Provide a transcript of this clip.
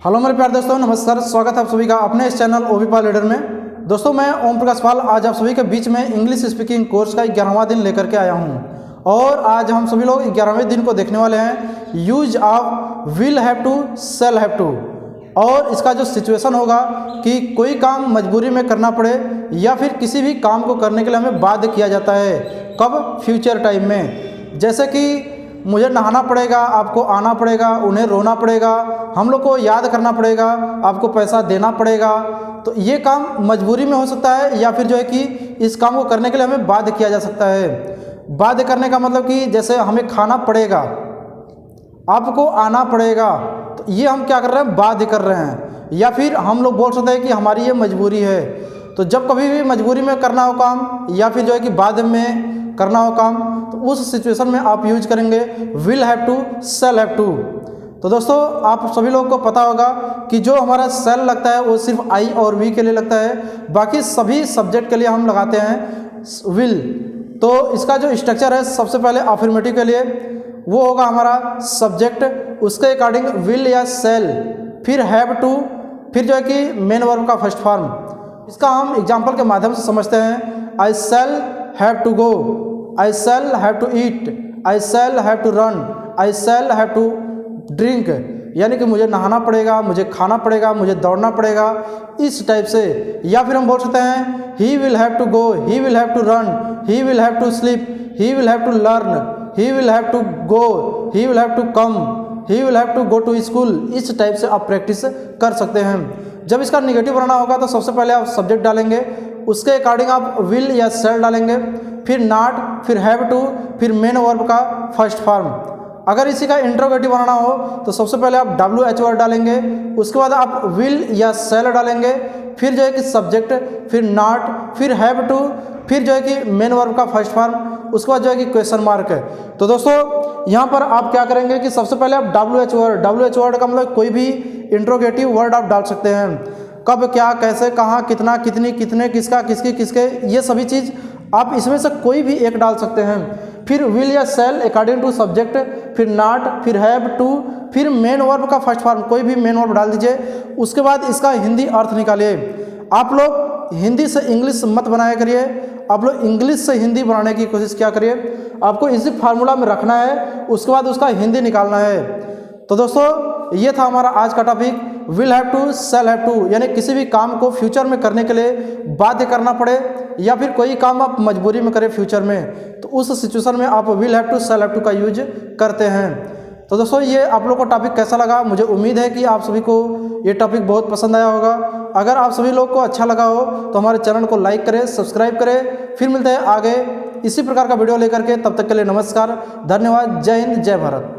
Hello मेरे प्यारे दोस्तों, नमस्कार। स्वागत है आप सभी का अपने इस चैनल ओवीपाल लीडर में। दोस्तों मैं ओम प्रकाश पाल आज आप सभी के बीच में इंग्लिश स्पीकिंग कोर्स का 11वां दिन लेकर के आया हूं। और आज हम सभी लोग 11वें दिन को देखने वाले हैं, use of will have to, shall have to. और इसका जो सिचुएशन होगा कि कोई काम मजबूरी में करना पड़े या फिर किसी भी काम को करने के लिए हमें बाध्य किया जाता है, कब? फ्यूचर टाइम में। जैसे कि मुझे नहाना पड़ेगा, आपको आना पड़ेगा, उन्हें रोना पड़ेगा, हम लोग को याद करना पड़ेगा, आपको पैसा देना पड़ेगा। तो ये काम मजबूरी में हो सकता है या फिर जो है कि इस काम को करने के लिए हमें बाध्य किया जा सकता है। बाध्य करने का मतलब कि जैसे हमें खाना पड़ेगा, आपको आना पड़ेगा, तो ये हम क्या कर रहे हैं? बाध्य कर रहे हैं। या फिर हम लोग बोल सकते हैं कि हमारी ये मजबूरी है। तो जब कभी भी मजबूरी में करना हो काम या फिर जो है कि बाध्य में करना हो काम, तो उस सिचुएशन में आप यूज करेंगे will have to, shall have to. तो दोस्तों आप सभी लोगों को पता होगा कि जो हमारा शैल लगता है वो सिर्फ आई और वी के लिए लगता है, बाकी सभी सब्जेक्ट के लिए हम लगाते हैं विल। तो इसका जो स्ट्रक्चर है, सबसे पहले अफर्मेटिव के लिए वो होगा हमारा सब्जेक्ट, उसके अकॉर्डिंग विल या शैल, फिर हैव टू, फिर जो है कि मेन वर्ब का फर्स्ट फॉर्म। इसका हम एग्जाम्पल के माध्यम से समझते हैं। I shall have to go, I shall have to eat, I shall have to run, I shall have to drink. यानी कि मुझे नहाना पड़ेगा, मुझे खाना पड़ेगा, मुझे दौड़ना पड़ेगा, इस टाइप से। या फिर हम बोल सकते हैं he will have to go, he will have to run, he will have to sleep, he will have to learn, he will have to go, he will have to come, he will have to go to school. इस type से आप practice कर सकते हैं। जब इसका negative बनाना होगा तो सबसे पहले आप सब्जेक्ट डालेंगे, उसके अकॉर्डिंग आप विल या शैल डालेंगे, फिर नॉट, फिर हैव टू, फिर मेन वर्ब का फर्स्ट फॉर्म। अगर इसी का इंट्रोगेटिव बनाना हो तो सबसे पहले आप WH वर्ड डालेंगे, उसके बाद आप विल या शैल डालेंगे, फिर जो है कि सब्जेक्ट, फिर नॉट, फिर हैव टू, फिर जो है कि मेन वर्ब का फर्स्ट फॉर्म, उसके बाद जो है कि क्वेश्चन मार्क है। तो दोस्तों यहाँ पर आप क्या करेंगे कि सबसे पहले आप WH वर्ड का मतलब कोई भी इंट्रोगेटिव वर्ड आप डाल सकते हैं। कब, क्या, कैसे, कहाँ, कितना, कितनी, कितने, किसका, किसकी, किसके, ये सभी चीज़ आप इसमें से कोई भी एक डाल सकते हैं। फिर विल या शैल अकॉर्डिंग टू सब्जेक्ट, फिर नॉट, फिर हैव टू, फिर मेन वर्ब का फर्स्ट फॉर्म, कोई भी मेन वर्ब डाल दीजिए। उसके बाद इसका हिंदी अर्थ निकालिए। आप लोग हिंदी से इंग्लिश मत बनाया करिए, आप लोग इंग्लिश से हिंदी बनाने की कोशिश क्या करिए। आपको इसी फार्मूला में रखना है, उसके बाद उसका हिंदी निकालना है। तो दोस्तों ये था हमारा आज का topic, will have to, shall have to. यानी किसी भी काम को फ्यूचर में करने के लिए बाध्य करना पड़े या फिर कोई काम आप मजबूरी में करें फ्यूचर में, तो उस सिचुएशन में आप will have to, shall have to का यूज करते हैं। तो दोस्तों ये आप लोग को टॉपिक कैसा लगा? मुझे उम्मीद है कि आप सभी को ये टॉपिक बहुत पसंद आया होगा। अगर आप सभी लोग को अच्छा लगा हो तो हमारे चैनल को लाइक करें, सब्सक्राइब करें। फिर मिलते हैं आगे इसी प्रकार का वीडियो लेकर के। तब तक के लिए नमस्कार, धन्यवाद, जय हिंद, जय भारत।